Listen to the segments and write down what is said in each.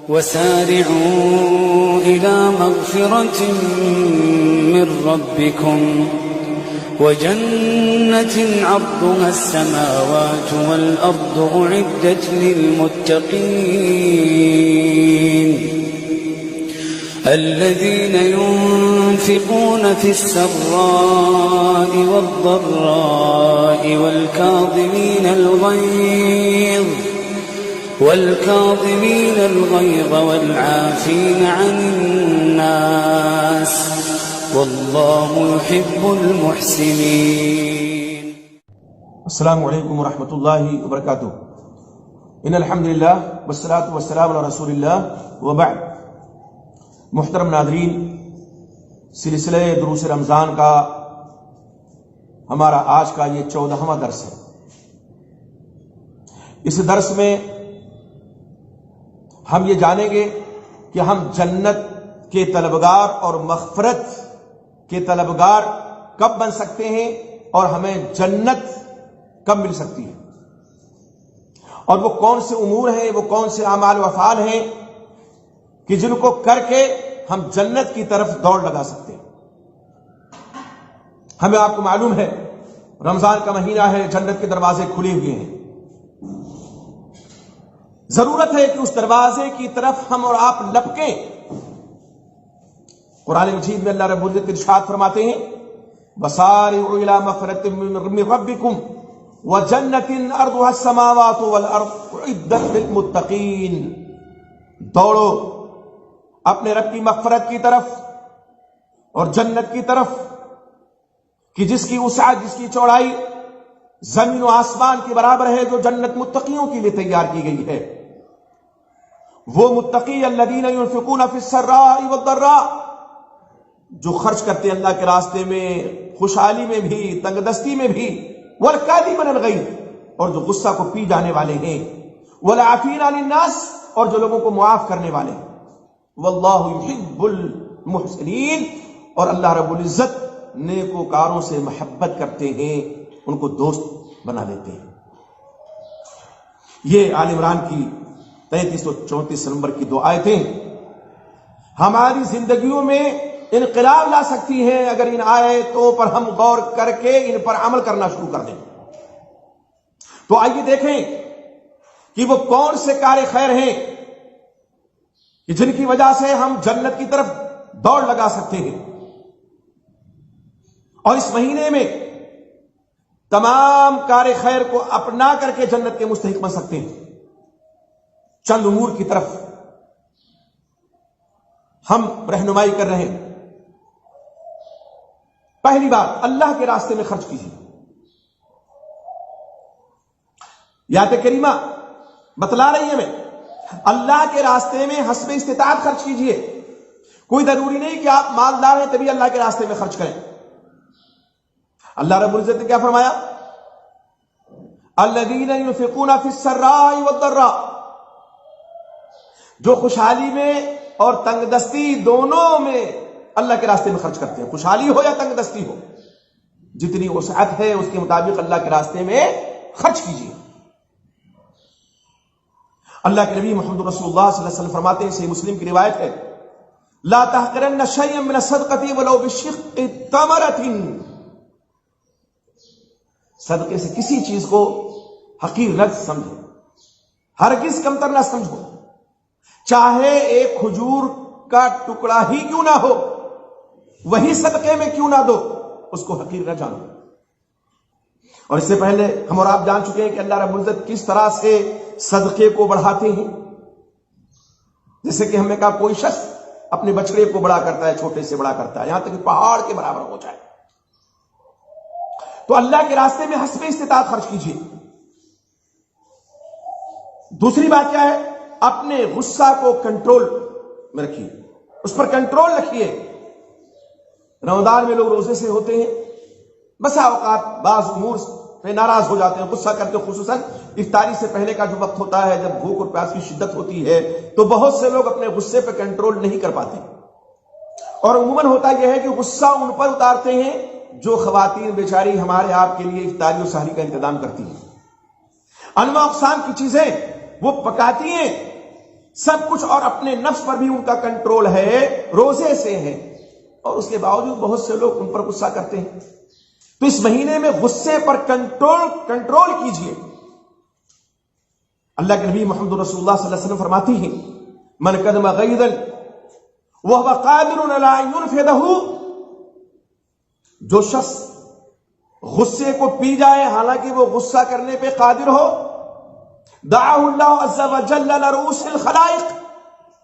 وسارعوا إلى مغفرة من ربكم وجنة عرضها السماوات والأرض أعدت للمتقين الذين ينفقون في السراء والضراء والكاظمين الغيظ والعافين عن الناس والله يحب المحسنين. السلام علیکم ورحمۃ اللہ وبرکاتہ. ان الحمد للہ والصلاۃ والسلام علی رسول اللہ وبعد. محترم ناظرین، سلسلہ دروس رمضان کا ہمارا آج کا یہ 14واں درس ہے. اس درس میں ہم یہ جانیں گے کہ ہم جنت کے طلبگار اور مغفرت کے طلبگار کب بن سکتے ہیں اور ہمیں جنت کب مل سکتی ہے، اور وہ کون سے امور ہیں، وہ کون سے اعمال و افعال ہیں کہ جن کو کر کے ہم جنت کی طرف دوڑ لگا سکتے ہیں. ہمیں آپ کو معلوم ہے رمضان کا مہینہ ہے، جنت کے دروازے کھلے ہوئے ہیں. ضرورت ہے کہ اس دروازے کی طرف ہم اور آپ لپکیں. قرآن مجید میں اللہ رب العزت ارشاد فرماتے ہیں وَسَارِعُوا إِلَىٰ مَغْفِرَةٍ مِّن رَّبِّكُمْ وَجَنَّةٍ أَرْضُهَا السَّمَاوَاتُ وَالْأَرْضُ أُعِدَّتْ لِلْمُتَّقِينَ. دوڑو اپنے رب کی مغفرت کی طرف اور جنت کی طرف کہ جس کی وسعت، جس کی چوڑائی زمین و آسمان کے برابر ہے، جو جنت متقیوں کے لیے تیار کی گئی ہے. وہ متقی الذین ينفقون فی السراء والضراء، جو خرچ کرتے ہیں اللہ کے راستے میں، خوشحالی میں بھی، تنگ دستی میں بھی. والکاظمین الغیظ، اور جو غصہ کو پی جانے والے ہیں. والعافین عن الناس، اور جو لوگوں کو معاف کرنے والے ہیں. واللہ یحب المحسنین، اور اللہ رب العزت نیکوکاروں سے محبت کرتے ہیں، ان کو دوست بنا لیتے ہیں. یہ آل عمران کی 33 اور 34 نمبر کی 2 آیتیں ہماری زندگیوں میں انقلاب لا سکتی ہیں اگر ان آیتوں پر ہم غور کر کے ان پر عمل کرنا شروع کر دیں. تو آئیے دیکھیں کہ وہ کون سے کار خیر ہیں کہ جن کی وجہ سے ہم جنت کی طرف دوڑ لگا سکتے ہیں، اور اس مہینے میں تمام کار خیر کو اپنا کر کے جنت کے مستحق بن سکتے ہیں. چند امور کی طرف ہم رہنمائی کر رہے ہیں. پہلی بات، اللہ کے راستے میں خرچ کیجیے. آیت کریمہ بتلا رہی ہے ہمیں اللہ کے راستے میں حسب استطاعت خرچ کیجیے. کوئی ضروری نہیں کہ آپ مالدار ہیں تبھی اللہ کے راستے میں خرچ کریں. اللہ رب العزت نے کیا فرمایا؟ الذین ينفقون فی السراء والضراء، جو خوشحالی میں اور تنگ دستی دونوں میں اللہ کے راستے میں خرچ کرتے ہیں. خوشحالی ہو یا تنگ دستی ہو، جتنی وسعت ہے اس کے مطابق اللہ کے راستے میں خرچ کیجیے. اللہ کے نبی محمد رسول اللہ صلی اللہ علیہ وسلم فرماتے ہیں، صحیح مسلم کی روایت ہے، لا تحقرن شیئا من الصدقۃ ولو بشق تمرۃ. صدقے سے کسی چیز کو حقیر نہ سمجھو، ہرگز کمتر نہ سمجھو، چاہے ایک کھجور کا ٹکڑا ہی کیوں نہ ہو، وہی صدقے میں کیوں نہ دو، اس کو حقیر نہ جانو. اور اس سے پہلے ہم اور آپ جان چکے ہیں کہ اللہ رب العزت کس طرح سے صدقے کو بڑھاتے ہیں. جیسے کہ ہم نے کہا کوئی شخص اپنے بچڑے کو بڑا کرتا ہے، چھوٹے سے بڑا کرتا ہے، یہاں تک کہ پہاڑ کے برابر ہو جائے. تو اللہ کے راستے میں حسب استطاعت خرچ کیجیے. دوسری بات کیا ہے؟ اپنے غصہ کو کنٹرول میں رکھیے، اس پر کنٹرول رکھیے. رمضان میں لوگ روزے سے ہوتے ہیں، بسا اوقات بعض امور پہ ناراض ہو جاتے ہیں، غصہ کرتے ہیں. خصوصاً افطاری سے پہلے کا جو وقت ہوتا ہے، جب بھوک اور پیاس کی شدت ہوتی ہے، تو بہت سے لوگ اپنے غصے پہ کنٹرول نہیں کر پاتے. اور عموماً ہوتا یہ ہے کہ غصہ ان پر اتارتے ہیں جو خواتین بیچاری ہمارے آپ کے لیے افطاری و سحری کا انتظام کرتی ہیں. انواع اقسام کی چیزیں وہ پکاتی ہیں، سب کچھ، اور اپنے نفس پر بھی ان کا کنٹرول ہے، روزے سے ہے، اور اس کے باوجود بہت سے لوگ ان پر غصہ کرتے ہیں. تو اس مہینے میں غصے پر کنٹرول کیجئے. اللہ کے نبی محمد رسول اللہ صلی اللہ علیہ وسلم فرماتی ہیں من کظم غیظا وهو قادر على ان ينفذه، جو شخص غصے کو پی جائے حالانکہ وہ غصہ کرنے پہ قادر ہو، دعاه اللہ عز وجل لرؤوس الخلائق،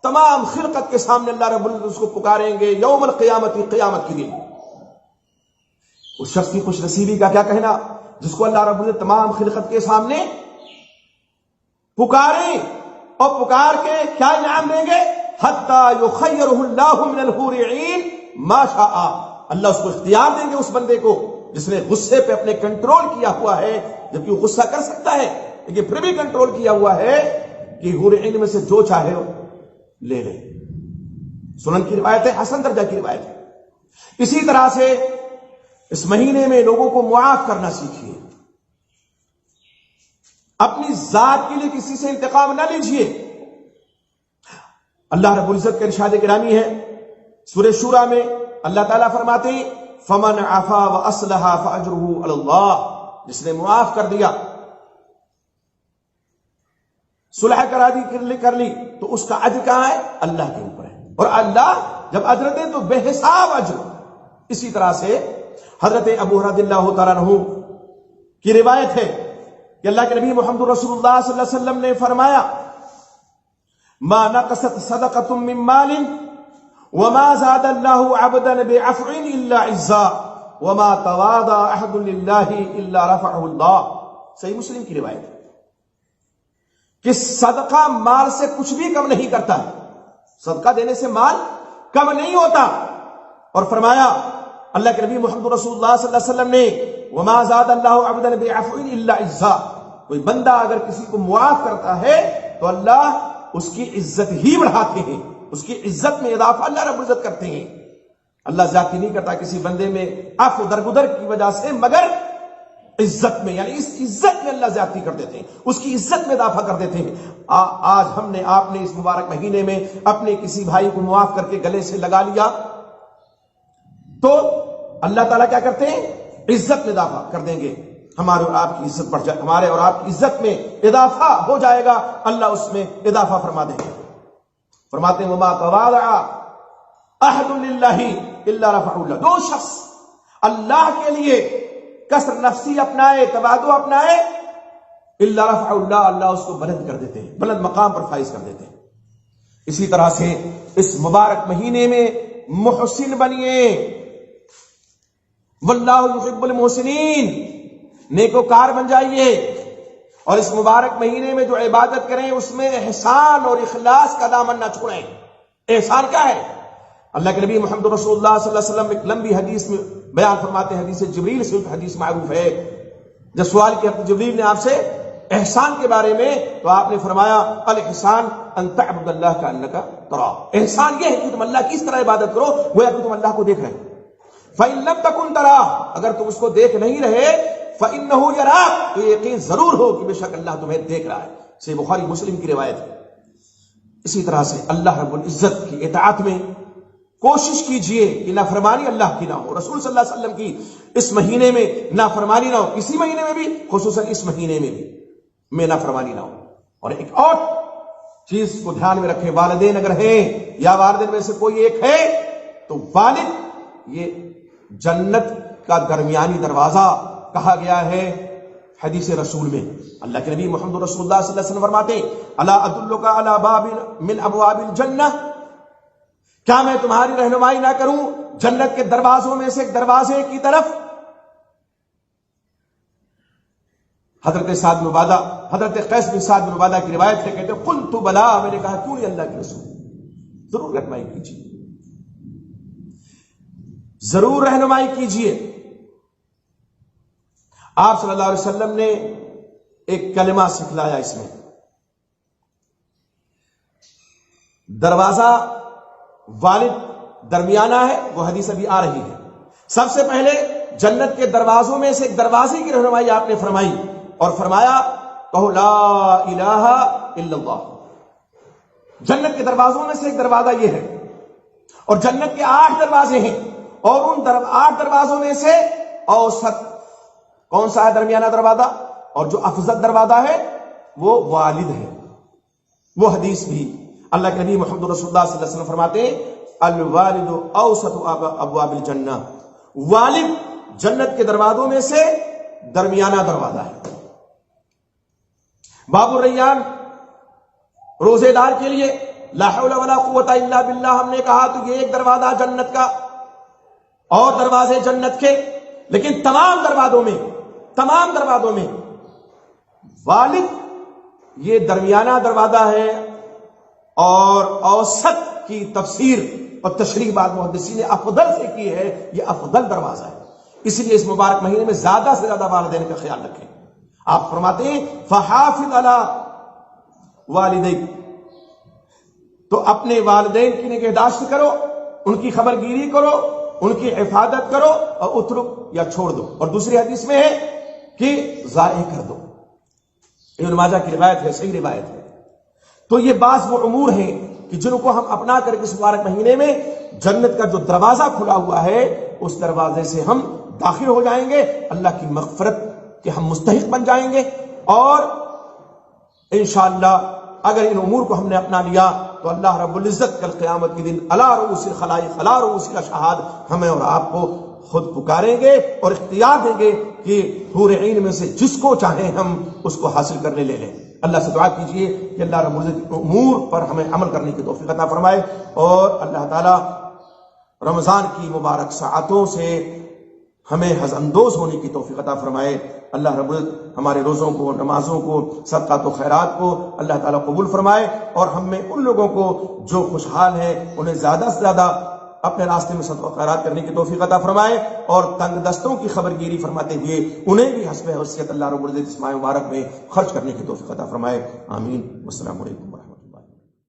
تمام خلقت کے سامنے اللہ رب العزت اس کو پکاریں گے یوم القیامت، قیامت کے دن. اس شخص کی خوش نصیبی کا کیا کہنا جس کو اللہ رب العزت تمام خلقت کے سامنے پکاریں، اور پکار کے کیا انعام دیں گے، حتی یخیرہ اللہ من الحور عین ما شاء، اللہ اس کو اختیار دیں گے اس بندے کو جس نے غصے پہ اپنے کنٹرول کیا ہوا ہے، جبکہ وہ غصہ کر سکتا ہے لیکن پھر بھی کنٹرول کیا ہوا ہے کہ حور عین میں سے جو چاہے وہ لے لے. سنن کی روایت ہے، حسن درجہ کی روایت ہے. اسی طرح سے اس مہینے میں لوگوں کو معاف کرنا سیکھیے. اپنی ذات کے لیے کسی سے انتقام نہ لیجیے. اللہ رب العزت کا ارشاد گرامی ہے سورہ شورى میں، اللہ تعالیٰ فرماتے ہیں فمن عفا واصلح فاجرہ علی اللہ، جس نے معاف کر دیا، صلح کر لی تو اس کا اجر کہاں ہے، اللہ کے اوپر ہے، اور اللہ جب اجر دے تو بے حساب اجر. اسی طرح سے حضرت ابو ہریرہ رضی اللہ تعالیٰ عنہ کی روایت ہے کہ اللہ کے نبی محمد رسول اللہ صلی اللہ علیہ وسلم نے فرمایا ما نقصت صدقۃ من مال وما زاد اللہ عبدا بعفو الا عزا وما تواضع احد للہ الا رفعہ اللہ. صحیح مسلم کی روایت ہے کہ صدقہ مال سے کچھ بھی کم نہیں کرتا ہے، صدقہ دینے سے مال کم نہیں ہوتا. اور فرمایا اللہ کے نبی محمد رسول اللہ صلی اللہ علیہ وسلم نے وما زاد اللہ عبدا بعفو الا عزا، کوئی بندہ اگر کسی کو معاف کرتا ہے تو اللہ اس کی عزت ہی بڑھاتے ہیں، اس کی عزت میں اضافہ اللہ رب العزت کرتے ہیں. اللہ زیادتی نہیں کرتا کسی بندے میں عفو درگزر کی وجہ سے، مگر عزت میں، یعنی اس عزت میں اللہ زیادتی کر دیتے ہیں، اس کی عزت میں اضافہ کر دیتے ہیں. آج ہم نے، آپ نے اس مبارک مہینے میں اپنے کسی بھائی کو معاف کر کے گلے سے لگا لیا تو اللہ تعالیٰ کیا کرتے ہیں، عزت میں اضافہ کر دیں گے، ہمارے اور آپ کی عزت بڑھ جائے، ہمارے اور آپ کی عزت میں اضافہ ہو جائے گا، اللہ اس میں اضافہ فرما دیں گے. فرماتے ہیں وما تواضع احد للہ الا رفعہ اللہ، جو شخص اللہ کے لیے کسر نفسی اپنائے، تواضع اپنائے، الا رفعہ اللہ، اللہ اس کو بلند کر دیتے ہیں، بلند مقام پر فائز کر دیتے ہیں. اسی طرح سے اس مبارک مہینے میں محسن بنیے، واللہ یحب المحسنین، نیکوکار بن جائیے. اور اس مبارک مہینے میں جو عبادت کریں اس میں احسان اور اخلاص کا دامن نہ چھوڑیں. احسان کیا ہے؟ اللہ کے نبی محمد رسول اللہ صلی اللہ علیہ وسلم ایک لمبی حدیث میں بیان فرماتے ہیں، حدیث جبریل سے حدیث معروف ہے. جب سوال کیا جبریل نے آپ سے احسان کے بارے میں تو آپ نے فرمایا الاحسان ان تعبد اللہ کانک تراہ، احسان یہ ہے کہ تم اللہ کی اس طرح عبادت کرو گویا کہ تم اللہ کو دیکھ رہے. فإن لم تكن تراہ، اگر تم اس کو دیکھ نہیں رہے، فإنه يراک، تو یقین ضرور ہو کہ بے شک اللہ تمہیں دیکھ رہا ہے. صحیح بخاری مسلم کی روایت ہے. اسی طرح سے اللہ رب العزت کی اطاعت میں کوشش کیجئے کہ نافرمانی اللہ کی نہ ہو، رسول صلی اللہ علیہ وسلم کی اس مہینے میں نافرمانی نہ ہو، کسی مہینے میں بھی، خصوصاً اس مہینے میں نافرمانی نہ ہو. اور ایک اور چیز کو دھیان میں رکھیں، والدین اگر ہیں یا والدین میں سے کوئی ایک ہے تو والد یہ جنت کا درمیانی دروازہ کہا گیا ہے حدیث رسول میں. اللہ کے نبی محمد رسول اللہ صلی اللہ علیہ وسلم فرماتے ہیں الا ادلک علی باب من ابواب الجنہ، کیا میں تمہاری رہنمائی نہ کروں جنت کے دروازوں میں سے ایک دروازے کی طرف؟ حضرت سعد بن عبادہ، حضرت قیس بن سعد بن عبادہ کی روایت ہے، کہتے ہیں قلت بلا، میں نے کہا کیوں نہیں اللہ کے رسول، ضرور رہنمائی کیجیے، ضرور رہنمائی کیجیے. آپ صلی اللہ علیہ وسلم نے ایک کلمہ سکھلایا اس میں، دروازہ والد درمیانہ ہے، وہ حدیث ابھی آ رہی ہے. سب سے پہلے جنت کے دروازوں میں سے ایک دروازے کی رہنمائی آپ نے فرمائی اور فرمایا کہو لا الہ الا اللہ، جنت کے دروازوں میں سے ایک دروازہ یہ ہے، اور جنت کے 8 دروازے ہیں، اور ان 8 دروازوں میں سے اوسط کون سا ہے؟ درمیانہ دروازہ، اور جو افضل دروازہ ہے وہ والد ہے۔ وہ حدیث بھی اللہ کے نبی محمد رسول اللہ صلی اللہ علیہ وسلم فرماتے ہیں الوالد اوسط ابواب الجنہ، والد جنت کے دروازوں میں سے درمیانہ دروازہ ہے۔ باب الریان روزے دار کے لیے لا حول ولا قوت الا باللہ ہم نے کہا تو یہ ایک دروازہ جنت کا، اور دروازے جنت کے، لیکن تمام دروازوں میں والد یہ درمیانہ دروازہ ہے، اور اوسط کی تفسیر اور تشریح بعد محدثین نے افضل سے کی ہے، یہ افضل دروازہ ہے۔ اس لیے اس مبارک مہینے میں زیادہ سے زیادہ والدین کا خیال رکھیں۔ آپ فرماتے ہیں فحافظ علی والدیک، تو اپنے والدین کی نگہداشت کرو، ان کی خبر گیری کرو، ان کی حفاظت کرو، اور اترک یا چھوڑ دو۔ اور دوسری حدیث میں ہے کہ ضائع کر دو، ابن ماجہ کی روایت ہے، صحیح روایت ہے۔ تو یہ بعض وہ امور ہیں کہ جن کو ہم اپنا کر کے اس مبارک مہینے میں جنت کا جو دروازہ کھلا ہوا ہے اس دروازے سے ہم داخل ہو جائیں گے، اللہ کی مغفرت کے ہم مستحق بن جائیں گے، اور انشاءاللہ اگر ان امور کو ہم نے اپنا لیا تو اللہ رب العزت کل قیامت کے دن علی رؤوس الخلائق علی رؤوس الاشہاد ہمیں اور آپ کو خود پکاریں گے اور اختیار دیں گے کہ حور عین میں سے جس کو چاہیں ہم اس کو حاصل کرنے لے لیں۔ اللہ سے دعا کیجئے کہ اللہ رب العزت امور پر ہمیں عمل کرنے کی توفیق عطا فرمائے، اور اللہ تعالی رمضان کی مبارک ساعتوں سے ہمیں حز اندوز ہونے کی توفیق عطا فرمائے۔ اللہ رب العزت ہمارے روزوں کو، نمازوں کو، صدقات و خیرات کو اللہ تعالیٰ قبول فرمائے، اور ہم میں ان لوگوں کو جو خوشحال ہیں انہیں زیادہ سے زیادہ اپنے راستے میں صدقہ و خیرات کرنے کی توفیق عطا فرمائے، اور تنگ دستوں کی خبر گیری فرماتے ہوئے انہیں بھی حسب حیثیت اللہ رب العزت اس ماہ مبارک میں خرچ کرنے کی توفیق عطا فرمائے۔ آمین۔ والسلام علیکم۔